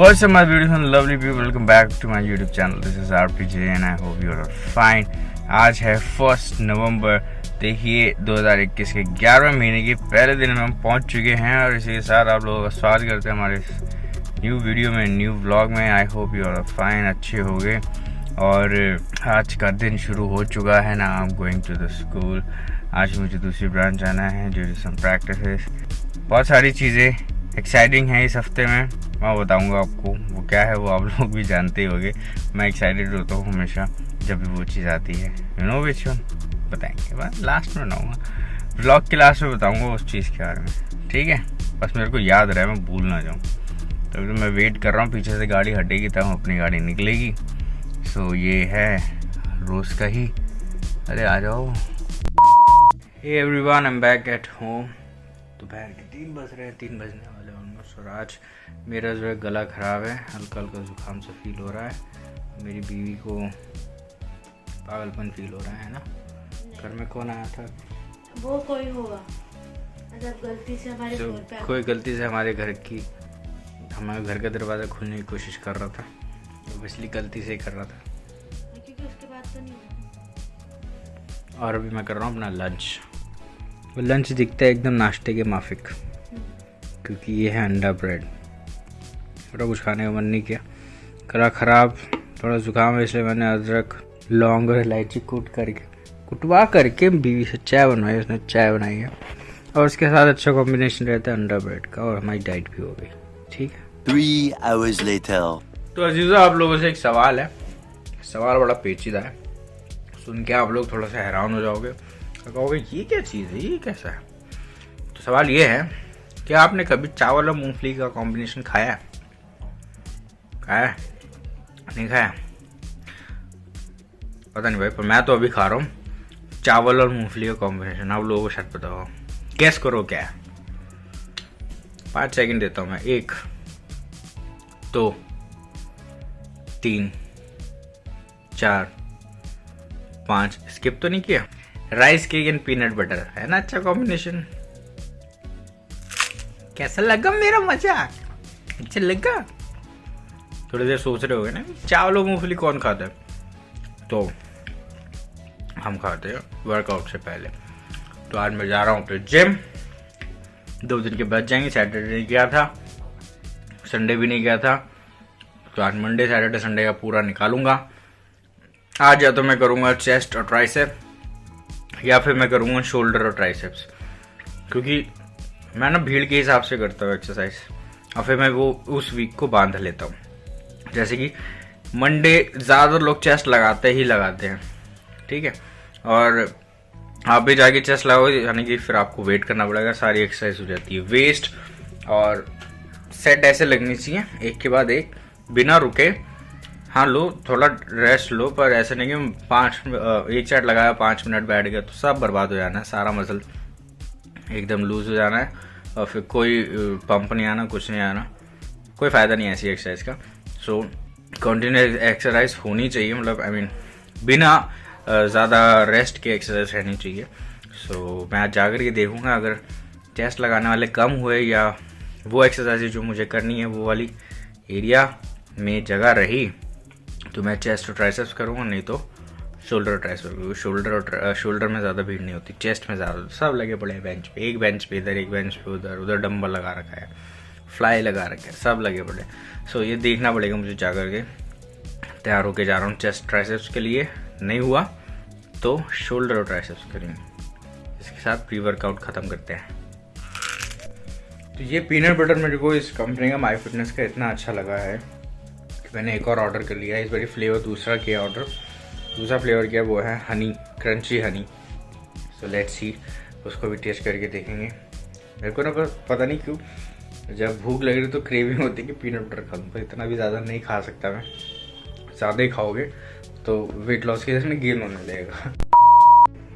What's up my beautiful lovely people, welcome back to my YouTube channel. This is RPG and I hope you are fine. आज है 1 नवंबर। देखिए 2021 के 11वें महीने के पहले दिन में हम पहुंच चुके हैं और इसी के साथ आप लोगों का स्वागत करते हैं हमारे न्यू वीडियो में, न्यू व्लॉग में। I hope you are fine, अच्छे होंगे। और आज का दिन शुरू हो चुका है ना। I am going to the school. आज मुझे दूसरी ब्रांच जाना है ड्यू टू सम प्रैक्टिसेस। बहुत सारी चीज़ें एक्साइटिंग है इस हफ्ते में, मैं बताऊंगा आपको वो क्या है, वो आप लोग भी जानते होंगे। मैं एक्साइटेड होता हूँ हमेशा जब भी वो चीज़ आती है। यू नो विच वन, बताएंगे बस लास्ट में बताऊँगा, ब्लॉग के लास्ट में बताऊँगा उस चीज़ के बारे में, ठीक है। बस मेरे को याद रहे, मैं भूल ना जाऊँ। तो मैं वेट कर रहा हूँ, पीछे से गाड़ी हटेगी तब अपनी गाड़ी निकलेगी। सो ये है रोज़ का ही। अरे आ जाओ। Hey everyone, I am back at home. दोपहर के 3 बज रहे हैं, 3 बजने वाले ऑलमोस्ट। और आज मेरा जो है गला ख़राब है, हल्का हल्का जुकाम से फील हो रहा है। मेरी बीवी को पागलपन फील हो रहा है ना। घर में कौन आया था? वो कोई होगा, मतलब गलती से हमारे फ्लोर पे कोई गलती से हमारे घर का दरवाज़ा खोलने की कोशिश कर रहा था, इसलिए गलती से ही कर रहा था, क्योंकि उसके बाद तो नहीं हुआ। और अभी मैं कर रहा हूँ अपना लंच। वो लंच दिखता है एकदम नाश्ते के माफिक, क्योंकि ये है अंडा ब्रेड। थोड़ा कुछ खाने का मन नहीं किया, गला ख़राब, थोड़ा जुकाम है, इसलिए मैंने अदरक, लौंग और इलायची कुटवा करके बीवी से चाय बनवाई। उसने चाय बनाई है और उसके साथ अच्छा कॉम्बिनेशन रहता है अंडा ब्रेड का, और हमारी डाइट भी हो गई, ठीक है। 3 hours later. तो अजीज़ा, आप लोगों से एक सवाल है। सवाल बड़ा पेचीदा है, सुन के आप लोग थोड़ा सा हैरान हो जाओगे, कहोगे ये क्या चीज़ है, ये कैसा है। तो सवाल ये है कि आपने कभी चावल और मूंगफली का कॉम्बिनेशन खाया है? नहीं खाया? पता नहीं भाई, पर मैं तो अभी खा रहा हूँ चावल और मूंगफली का कॉम्बिनेशन। आप लोगों को शायद पता हो, गैस करो क्या है। 5 सेकंड देता हूँ मैं। 1 2 3 4 5। स्किप तो नहीं किया? Rice cake and peanut butter है ना, अच्छा कॉम्बिनेशन। कैसा लगा मेरा मजाक? अच्छा लगा? थोड़ी देर सोच रहे होगे ना, चावल और मूंगफली कौन खाता है? तो हम खाते हैं वर्कआउट से पहले। तो आज मैं जा रहा हूँ अपने जिम। 2 दिन के बाद जाएंगे। सैटरडे नहीं गया था, संडे भी नहीं गया था, तो आज मंडे सैटरडे संडे का पूरा निकालूंगा। आज या तो मैं करूँगा चेस्ट और ट्राइसेप, या फिर मैं करूँगा शोल्डर और ट्राइसेप्स, क्योंकि मैं ना भीड़ के हिसाब से करता हूँ एक्सरसाइज, और फिर मैं वो उस वीक को बांध लेता हूँ। जैसे कि मंडे ज़्यादा लोग चेस्ट लगाते हैं, ठीक है। और आप भी जाके चेस्ट लगाओगे, यानी कि फिर आपको वेट करना पड़ेगा, सारी एक्सरसाइज हो जाती है वेस्ट। और सेट ऐसे लगनी चाहिए एक के बाद एक, बिना रुके। हाँ लो, थोड़ा रेस्ट लो, पर ऐसे नहीं कि एक सेट लगाया 5 मिनट बैठ गया तो सब बर्बाद हो जाना है, सारा मसल एकदम लूज हो जाना है, और फिर कोई पंप नहीं आना, कुछ नहीं आना, कोई फ़ायदा नहीं है ऐसी एक्सरसाइज का। सो कंटिन्यूस एक्सरसाइज होनी चाहिए, मतलब आई मीन बिना ज़्यादा रेस्ट के एक्सरसाइज रहनी चाहिए। सो मैं आज जाकर के देखूँगा, अगर चेस्ट लगाने वाले कम हुए या वो एक्सरसाइज जो मुझे करनी है वो वाली एरिया में जगह रही, तो मैं चेस्ट और ट्राइसेप्स करूँगा, नहीं तो शोल्डर और ट्राइसेप्स करूँगा। शोल्डर में ज़्यादा भीड़ नहीं होती, चेस्ट में ज़्यादा। सब लगे पड़े हैं बेंच पे, एक बेंच पे इधर, एक बेंच पे उधर, उधर डंबल लगा रखा है, फ्लाई लगा रखा है, सब लगे पड़े। सो ये देखना पड़ेगा मुझे जा कर के। तैयार होके जा रहा हूँ चेस्ट ट्राइसेप्स के लिए, नहीं हुआ तो शोल्डर और ट्राइसेप्स करेंगे। इसके साथ प्री वर्कआउट ख़त्म करते हैं। तो ये पीनट बटर मेरे को इस कंपनी का माई फिटनेस का इतना अच्छा लगा है कि मैंने एक और ऑर्डर कर लिया है। इस बारी फ्लेवर दूसरा किया ऑर्डर, दूसरा फ्लेवर किया, वो है Honey, crunchy Honey. So let's see, उसको भी टेस्ट करके देखेंगे। मेरे को ना पता नहीं क्यों जब भूख लग रही तो क्रेविंग होती है कि पीनट बटर खा लूँ, पर इतना भी ज़्यादा नहीं खा सकता मैं। ज़्यादा ही खाओगे तो वेट लॉस की वजह से गेन होने लगेगा।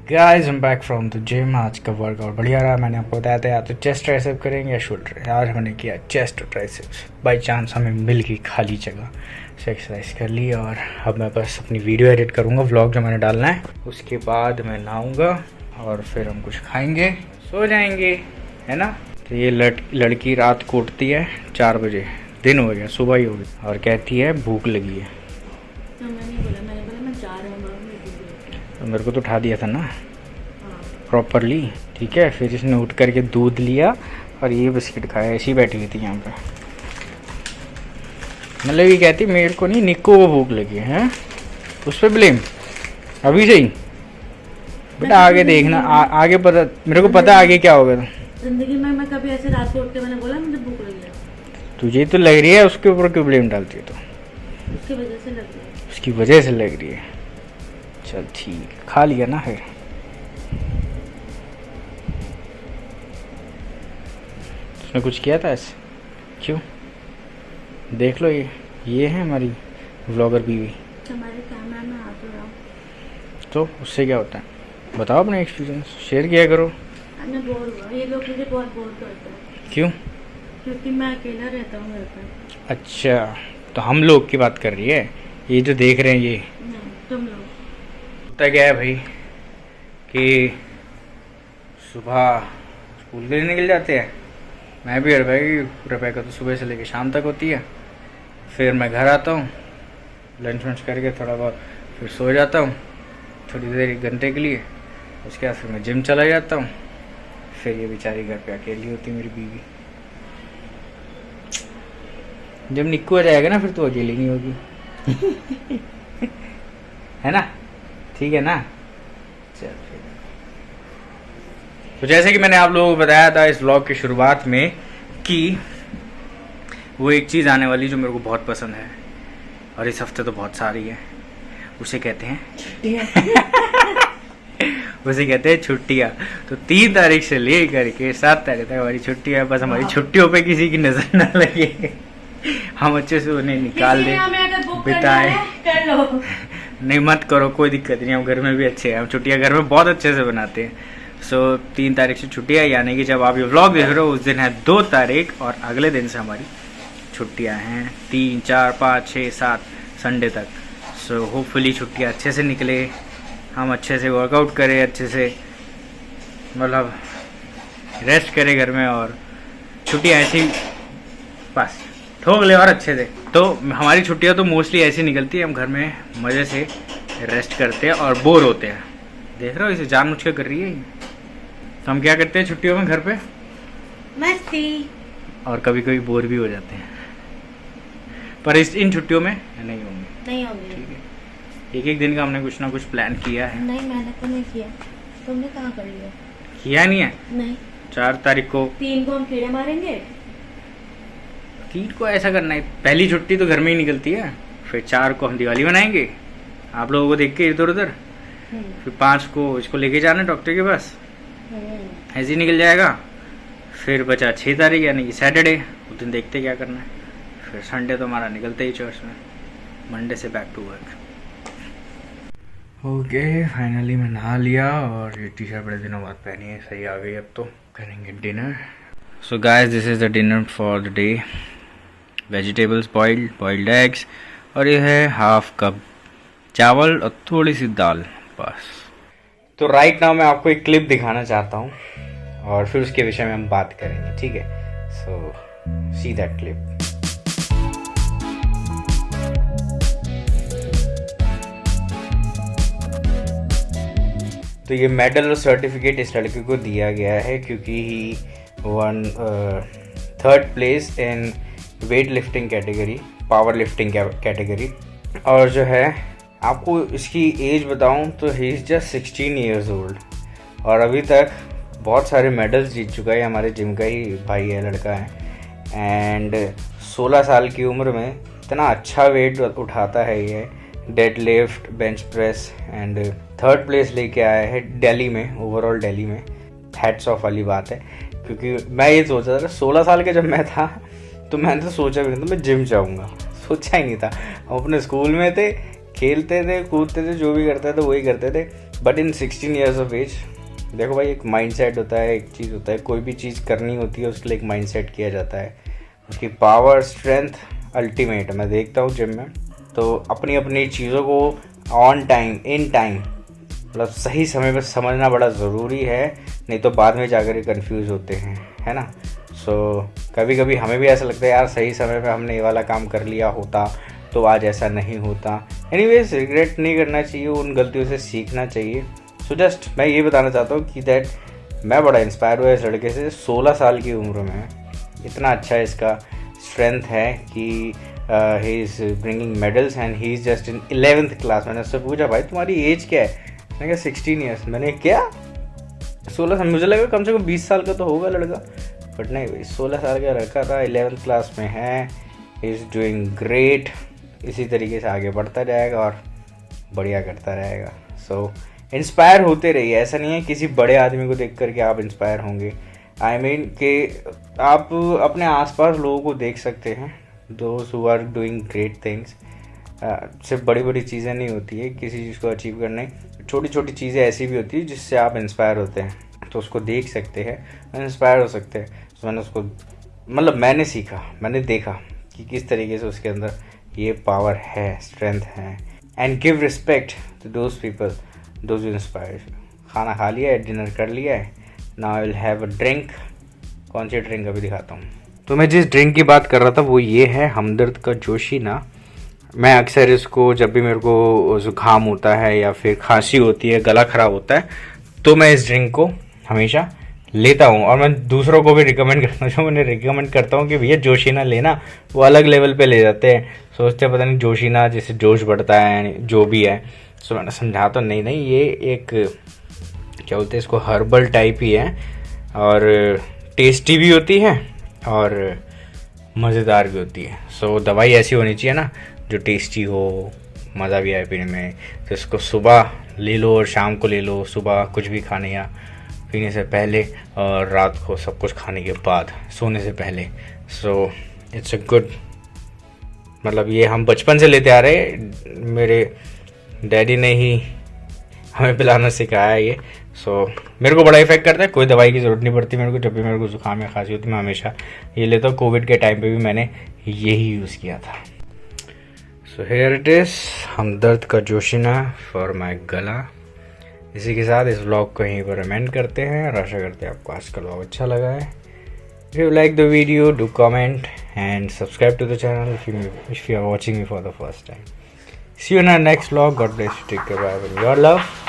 Guys, I am back from the gym. आज का वर्कआउट बढ़िया रहा। मैंने आपको बताया था या तो चेस्ट ट्राइसेप करेंगे या शोल्डर। आज मैंने किया चेस्ट और ट्राइसेप्स, बाई चांस हमें मिल गई खाली जगह से एक्सरसाइज कर ली। और अब मैं बस अपनी वीडियो एडिट करूँगा, व्लॉग जो मैंने डालना है। उसके बाद मैं नहाऊँगा और फिर हम कुछ खाएँगे, सो जाएंगे, है ना। तो ये लड़की रात को उठती है 4 बजे, दिन हो गया, सुबह ही हो गई और कहती है भूख लगी है। तो मैंने बोला मैं जा रहा हूँ तो मेरे को तो उठा दिया था ना प्रॉपरली, ठीक है। फिर इसने उठ करके दूध लिया और ये बिस्किट खाया, ऐसी बैठी हुई थी यहाँ पे। मतलब ये कहती मेरे को नहीं, निक्को को भूख लगी है, उस पर ब्लेम अभी से ही। बेटा आगे देखना, आगे पता, मेरे को पता आगे क्या होगा। जिंदगी में मैं कभी ऐसे रात को उठ के मैंने बोला मुझे भूख लगी है? तुझे तो लग रही है, उसके ऊपर क्यों ब्लेम डालती है? तो उसकी वजह से लग रही है। उसकी वजह से लग रही है। चल ठीक, खा लिया ना है। उसने कुछ किया था ऐसे? क्यों? देख लो, ये है हमारी व्लॉगर बीवी। तुम्हारे कैमरा में आ तो रहा, तो उससे क्या होता है? बताओ अपना एक्सपीरियंस, शेयर किया करो। मैं बोर हुआ, ये लोग मुझे बहुत बोर करते हैं। क्यों? क्योंकि मैं अकेला रहता हूँ घर पर। अच्छा, तो हम लोग की बात कर रही है, ये जो देख रहे हैं ये? नहीं, तुम लोग। होता क्या है भाई कि सुबह स्कूल के लिए निकल जाते हैं। मैं भी रुपए का तो सुबह से लेकर शाम तक होती है। फिर मैं घर आता हूँ, लंच वंच करके थोड़ा बहुत फिर सो जाता हूँ थोड़ी देर, 1 घंटे के लिए। उसके बाद फिर मैं जिम चला जाता हूँ। फिर ये बेचारी घर पे अकेली होती मेरी बीवी। जब निक्कू आ जाएगा ना फिर तो अकेली नहीं होगी। है ना? ठीक है ना? चल फिर। तो जैसे कि मैंने आप लोगों को बताया था इस व्लॉग की शुरुआत में कि वो एक चीज़ आने वाली जो मेरे को बहुत पसंद है, और इस हफ्ते तो बहुत सारी है। उसे कहते हैं उसे कहते हैं छुट्टियाँ। तो 3 तारीख से ले करके 7 तारीख तक हमारी छुट्टियाँ है। बस हमारी छुट्टियों पे किसी की नजर ना लगे, हम अच्छे से उन्हें निकाल दें, बिताएं। कर लो। नहीं मत करो, कोई दिक्कत नहीं, हम घर में भी अच्छे हैं, हम छुट्टियाँ घर में बहुत अच्छे से बनाते हैं। सो 3 तारीख से छुट्टियाँ, यानी कि जब आप ये व्लॉग देख रहे हो उस दिन है 2 तारीख, और अगले दिन से हमारी छुट्टियाँ हैं 3, 4, 5, 6, 7 संडे तक। सो होपफुली छुट्टियाँ अच्छे से निकले, हम अच्छे से वर्कआउट करें, अच्छे से मतलब रेस्ट करें घर में, और छुट्टियाँ ऐसी बस ठोक ले और अच्छे से। तो हमारी छुट्टियाँ तो मोस्टली ऐसी निकलती है, हम घर में मज़े से रेस्ट करते हैं और बोर होते हैं। देख रहे हो इसे जानबूझ के कर रही है। तो हम क्या करते हैं छुट्टियों में घर पे? मस्ती। और कभी कभी बोर भी हो जाते हैं, पर इन छुट्टियों में नहीं होंगे। नहीं होंगे। ठीक है, एक दिन का हमने कुछ ना कुछ प्लान किया है। नहीं, मैंने तो नहीं किया। तुमने कहाँ कर लिया? किया नहीं है। नहीं। 4 तारीख को 3 को हम कीड़े मारेंगे। 3 को ऐसा करना है, पहली छुट्टी तो घर में ही निकलती है। फिर 4 को हम दिवाली मनाएंगे आप लोगों को देख के इधर उधर। फिर 5 को इसको लेके जाना डॉक्टर के पास, ऐसे ही निकल जाएगा। फिर बचा 6 तारीख यानी कि सैटरडे, उस दिन देखते क्या करना है। फिर संडे तो हमारा निकलता ही चर्च में, मंडे से back to work. Okay, finally मैं नहा लिया और ये टी शर्ट बड़े दिनों बाद पहनी है, सही आ गई। अब तो करेंगे dinner. So guys, this is the dinner for the day. Vegetables boiled eggs, और ये है 1/2 कप चावल और थोड़ी सी दाल, बस। तो राइट नाउ मैं आपको एक क्लिप दिखाना चाहता हूँ और फिर उसके विषय में हम बात करेंगे, ठीक है? सो सी दैट क्लिप। तो ये मेडल और सर्टिफिकेट इस लड़के को दिया गया है क्योंकि he one 3rd place in weight lifting category, power lifting category. और जो है आपको इसकी एज बताऊं तो he is just 16 years old, और अभी तक बहुत सारे मेडल्स जीत चुका है। हमारे जिम का ही भाई है, लड़का है, एंड 16 साल की उम्र में इतना अच्छा वेट उठाता है ये, dead lift, bench press, and 3rd place लेके आया है दिल्ली में, ओवरऑल दिल्ली में। हैट्स ऑफ वाली बात है, क्योंकि मैं ये सोचा था 16 साल के जब मैं था तो मैंने तो सोचा भी नहीं था मैं जिम जाऊँगा, सोचा ही नहीं था। हम अपने स्कूल में थे, खेलते थे, कूदते थे, जो भी करते थे वही करते थे। But in 16 years of age, देखो भाई, एक माइंडसेट होता है, एक चीज़ होता है, कोई भी चीज़ करनी होती है उसके लिए एक माइंडसेट किया जाता है। उसकी पावर, स्ट्रेंथ अल्टीमेट। मैं देखता हूँ जिम में तो अपनी अपनी चीज़ों को ऑन टाइम, इन टाइम, मतलब सही समय पर समझना बड़ा ज़रूरी है, नहीं तो बाद में जाकर कन्फ्यूज़ होते हैं, है ना? सो कभी कभी हमें भी ऐसा लगता है यार सही समय पे हमने ये वाला काम कर लिया होता तो आज ऐसा नहीं होता। एनीवेज रिग्रेट नहीं करना चाहिए, उन गलतियों से सीखना चाहिए। सो जस्ट मैं ये बताना चाहता हूँ कि दैट मैं बड़ा इंस्पायर हुआ इस लड़के से। 16 साल की उम्र में इतना अच्छा इसका स्ट्रेंथ है कि he is bringing medals and he is just in 11th class. मैंने उससे पूछा भाई तुम्हारी एज क्या है? मैंने कहा 16 ईयर्स। मैंने क्या 16 साल? मुझे लगा कम से कम 20 साल का तो होगा लड़का, बट नहीं भाई 16 साल का लड़का था, 11th क्लास में है। He is doing great. इसी तरीके से आगे बढ़ता जाएगा और बढ़िया करता रहेगा। सो इंस्पायर होते रहिए। ऐसा नहीं है किसी बड़े आदमी को देख करके आप इंस्पायर होंगे। आई मीन कि आप अपने आसपास लोगों को देख सकते हैं, those who are doing great things. सिर्फ बड़ी बड़ी चीज़ें नहीं होती है किसी चीज़ को अचीव करने, छोटी छोटी चीज़ें ऐसी भी होती है जिससे आप इंस्पायर होते हैं, तो उसको देख सकते हैं, इंस्पायर हो सकते हैं। तो मैंने उसको मैंने सीखा, मैंने देखा कि किस तरीके से उसके अंदर ये पावर है, स्ट्रेंथ है। And give respect to those people those who inspire. खाना खा लिया है, डिनर कर लिया है, now I will have a drink. कौन सी ड्रिंक अभी दिखाता हूँ। तो मैं जिस ड्रिंक की बात कर रहा था वो ये है हमदर्द का जोशीना। मैं अक्सर इसको जब भी मेरे को ज़ुकाम होता है या फिर खांसी होती है, गला ख़राब होता है, तो मैं इस ड्रिंक को हमेशा लेता हूँ। और मैं दूसरों को भी रिकमेंड करता हूँ, जो मैंने रिकमेंड करता हूँ कि भैया जोशीना लेना, वो अलग लेवल पे ले जाते हैं। सोचते हैं पता नहीं जोशीना जिससे जोश बढ़ता है, जो भी है। सो मैंने समझा तो नहीं ये एक क्या बोलते हैं इसको, हर्बल टाइप ही है और टेस्टी भी होती है और मज़ेदार भी होती है। सो दवाई ऐसी होनी चाहिए ना जो टेस्टी हो, मज़ा भी आए पीने में। तो इसको सुबह ले लो और शाम को ले लो, सुबह कुछ भी खाने या पीने से पहले और रात को सब कुछ खाने के बाद, सोने से पहले। सो इट्स अ गुड, ये हम बचपन से लेते आ रहे, मेरे डैडी ने ही हमें पिलाना सिखाया है ये। सो मेरे को बड़ा इफेक्ट करता है, कोई दवाई की ज़रूरत नहीं पड़ती मेरे को। जब भी मेरे को ज़ुकाम या खांसी होती मैं हमेशा ये लेता हूँ। कोविड के टाइम पे भी मैंने यही यूज़ किया था। सो हेयर इट इज़ हमदर्द का जोशीना फॉर माई गला। इसी के साथ इस व्लॉग को यहीं पर एंड करते हैं और आशा करते हैं आपको आज का व्लॉग अच्छा लगा है। If you like the video do comment and subscribe to the channel if you are watching me for the first time. See you in our next vlog. God bless you. Take care. Bye. Your love.